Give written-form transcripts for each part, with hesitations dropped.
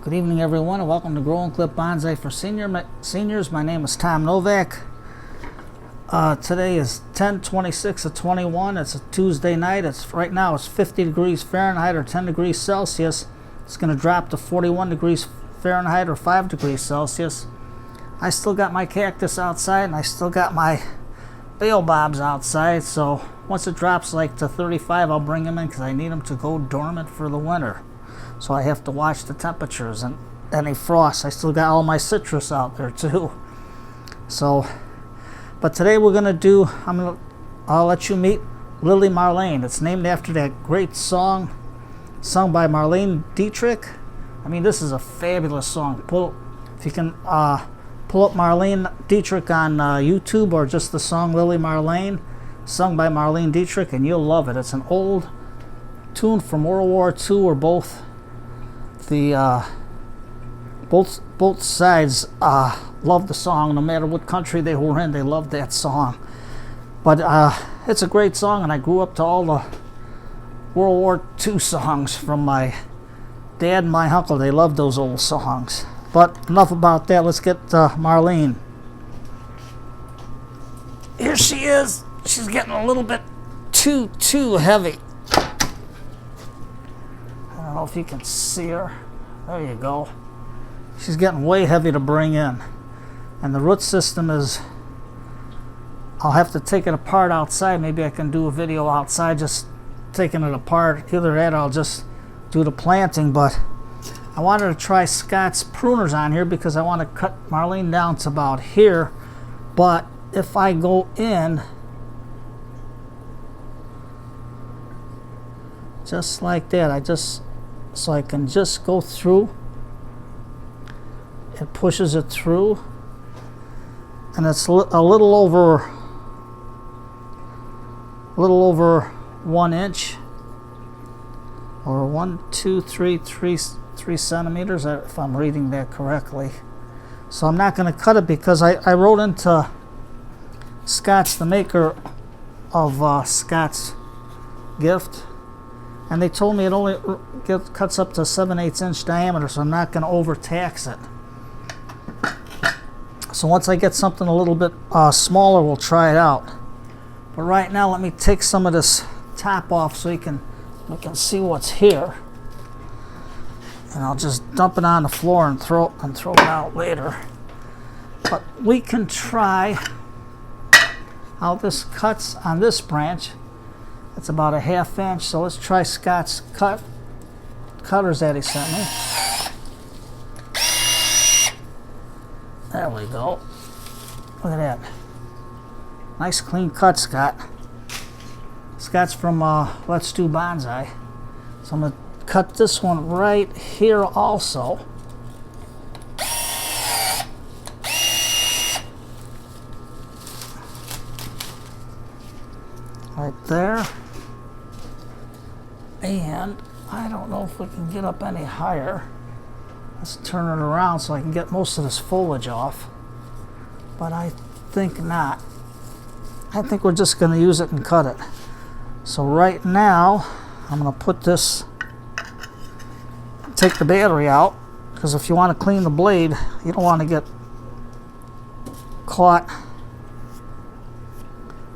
Good evening, everyone, and welcome to Grow and Clip Bonsai for Seniors. My name is Tom Novak. Today is 10/26/21. It's a Tuesday night. Right now it's 50 degrees Fahrenheit or 10 degrees Celsius. It's going to drop to 41 degrees Fahrenheit or 5 degrees Celsius. I still got my cactus outside and I still got my baobabs outside. So once it drops like to 35, I'll bring them in because I need them to go dormant for the winter. So I have to watch the temperatures and any frost. I still got all my citrus out there too. So, but today we're gonna do, I'll let you meet Lili Marlene. It's named after that great song sung by Marlene Dietrich. I mean, this is a fabulous song. If you can pull up Marlene Dietrich on YouTube, or just the song Lili Marlene, sung by Marlene Dietrich, and you'll love it. It's an old tune from World War II, or both sides loved the song. No matter what country they were in, they loved that song. But it's a great song, and I grew up to all the World War II songs from my dad and my uncle. They loved those old songs. But enough about that. Let's get Marlene. Here she is. She's getting a little bit too heavy. I don't know if you can see her. There you go. She's getting way heavy to bring in. And the root system is, I'll have to take it apart outside. Maybe I can do a video outside just taking it apart. Either that or I'll just do the planting. But I wanted to try Scott's pruners on here because I want to cut Marlene down to about here. But if I go in just like that, so I can just go through. It pushes it through, and it's a little over 1 inch, or 3 centimeters, if I'm reading that correctly. So I'm not going to cut it because I wrote into Scott's, the maker of Scott's Gift, and they told me it only cuts up to 7/8 inch diameter, so I'm not going to overtax it. So once I get something a little bit smaller, we'll try it out. But right now, let me take some of this top off so we can see what's here. And I'll just dump it on the floor and throw it out later. But we can try how this cuts on this branch. It's about a 1/2 inch, so let's try Scott's cutters that he sent me. There we go. Look at that. Nice clean cut, Scott. Scott's from Let's Do Bonsai. So I'm going to cut this one right here also. Right there. And I don't know if we can get up any higher. Let's turn it around so I can get most of this foliage off. But I think not. I think we're just going to use it and cut it. So right now, I'm going to put this, take the battery out, because if you want to clean the blade, you don't want to get caught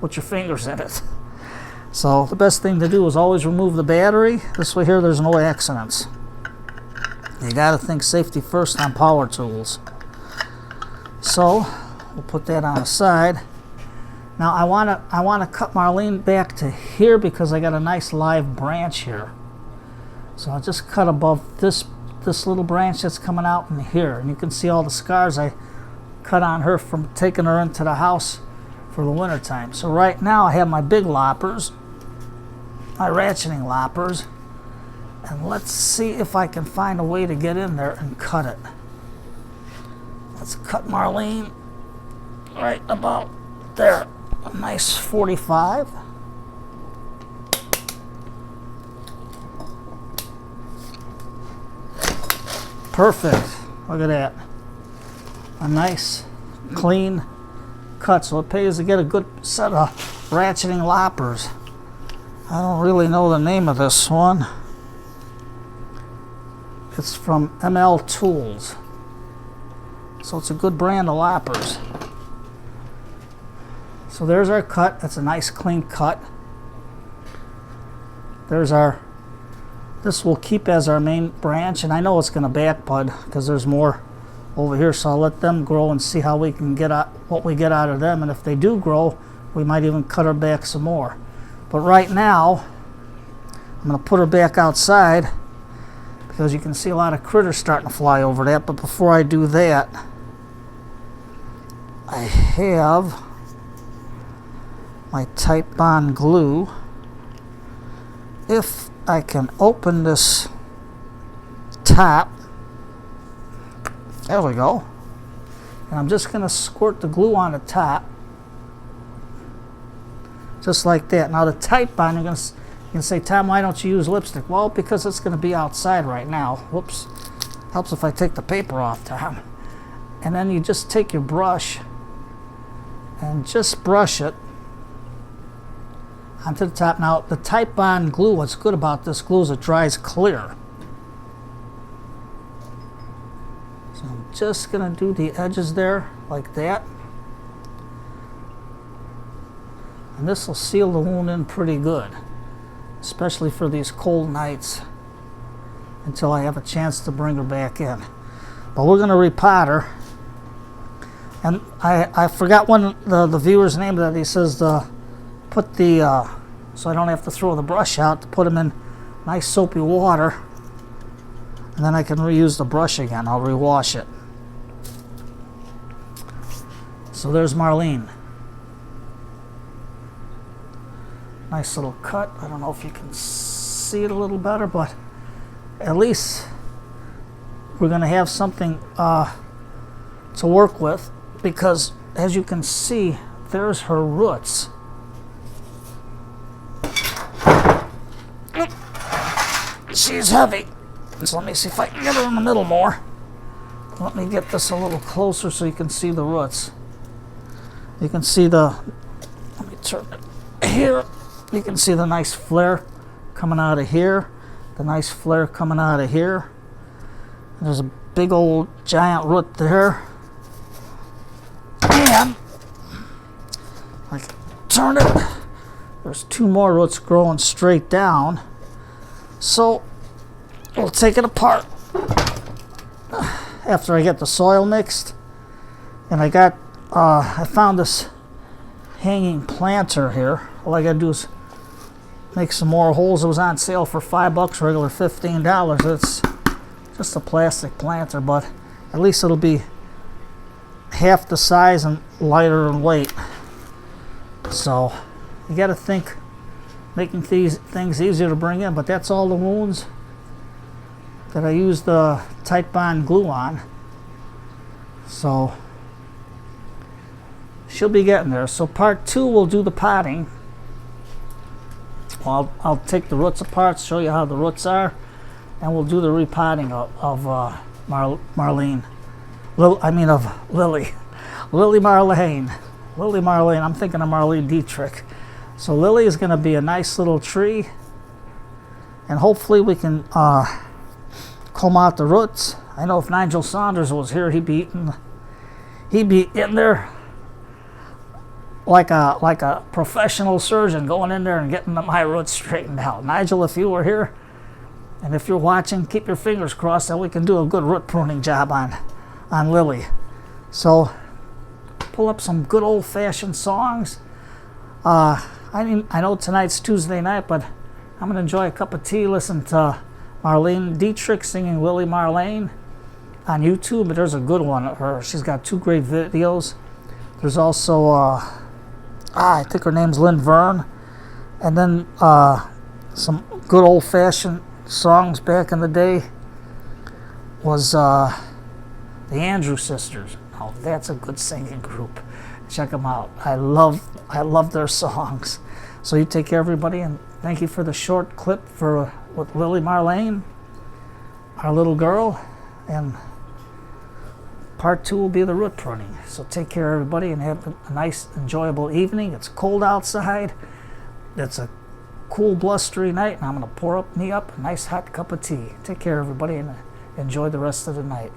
with your fingers in it. So the best thing to do is always remove the battery. This way here, there's no accidents. You got to think safety first on power tools. So we'll put that on the side. Now I want to cut Marlene back to here because I got a nice live branch here. So I'll just cut above this little branch that's coming out in here, and you can see all the scars I cut on her from taking her into the house for the winter time. So right now I have my big loppers, my ratcheting loppers, and let's see if I can find a way to get in there and cut it. Let's cut Marlene right about there. A nice 45. Perfect. Look at that. A nice, clean cut. So it pays to get a good set of ratcheting loppers. I don't really know the name of this one. It's from ML Tools. So it's a good brand of loppers. So there's our cut. That's a nice clean cut. There's our, this will keep as our main branch, and I know it's going to back bud because there's more over here, so I'll let them grow and see how we can get out, what we get out of them, and if they do grow, we might even cut her back some more. But right now, I'm going to put her back outside because you can see a lot of critters starting to fly over that. But before I do that, I have my Type Bond glue. If I can open this top, there we go. And I'm just going to squirt the glue on the top, just like that. Now the Type Bond, you can say, Tom, why don't you use lipstick? Well, because it's going to be outside right now. Whoops. Helps if I take the paper off, Tom. And then you just take your brush and just brush it onto the top. Now the Type Bond glue, what's good about this glue is it dries clear. So I'm just going to do the edges there like that. And this will seal the wound in pretty good, especially for these cold nights until I have a chance to bring her back in. But we're going to repot her. And I forgot one the viewer's name that he says to put the, so I don't have to throw the brush out, to put them in nice soapy water. And then I can reuse the brush again. I'll rewash it. So there's Marlene. Nice little cut. I don't know if you can see it a little better, but at least we're going to have something to work with, because as you can see, there's her roots. She's heavy, so let me see if I can get her in the middle more. Let me get this a little closer so you can see the roots. You can see the, let me turn it here. You can see the nice flare coming out of here, the nice flare coming out of here. There's a big old giant root there. And I can turn it. There's two more roots growing straight down. So we'll take it apart after I get the soil mixed. And I found this hanging planter here. All I gotta do is make some more holes. It was on sale for $5, regular $15. It's just a plastic planter, but at least it'll be half the size and lighter in weight. So you gotta think making these things easier to bring in, but that's all the wounds that I used the Type Bond glue on. So she'll be getting there. So part 2, we'll do the potting. Well, I'll take the roots apart, show you how the roots are, and we'll do the repotting of Marlene. Of Lili. Lili Marlene. Lili Marlene. I'm thinking of Marlene Dietrich. So Lili is going to be a nice little tree, and hopefully we can comb out the roots. I know if Nigel Saunders was here, he'd be in there like a professional surgeon, going in there and getting my roots straightened out. Nigel, if you were here, and if you're watching, keep your fingers crossed that we can do a good root pruning job on Lili. So pull up some good old-fashioned songs. I know tonight's Tuesday night, but I'm going to enjoy a cup of tea, listen to Marlene Dietrich singing Lili Marlene on YouTube. But there's a good one of her. She's got 2 great videos. There's also, I think her name's Lynn Verne. And then some good old-fashioned songs back in the day was the Andrew Sisters. Oh, that's a good singing group. Check them out. I love their songs. So you take care, everybody, and thank you for the short clip with Lili Marlene, our little girl, and part 2 will be the root pruning. So take care, everybody, and have a nice, enjoyable evening. It's cold outside. It's a cool, blustery night, and I'm going to pour me up a nice hot cup of tea. Take care, everybody, and Enjoy the rest of the night.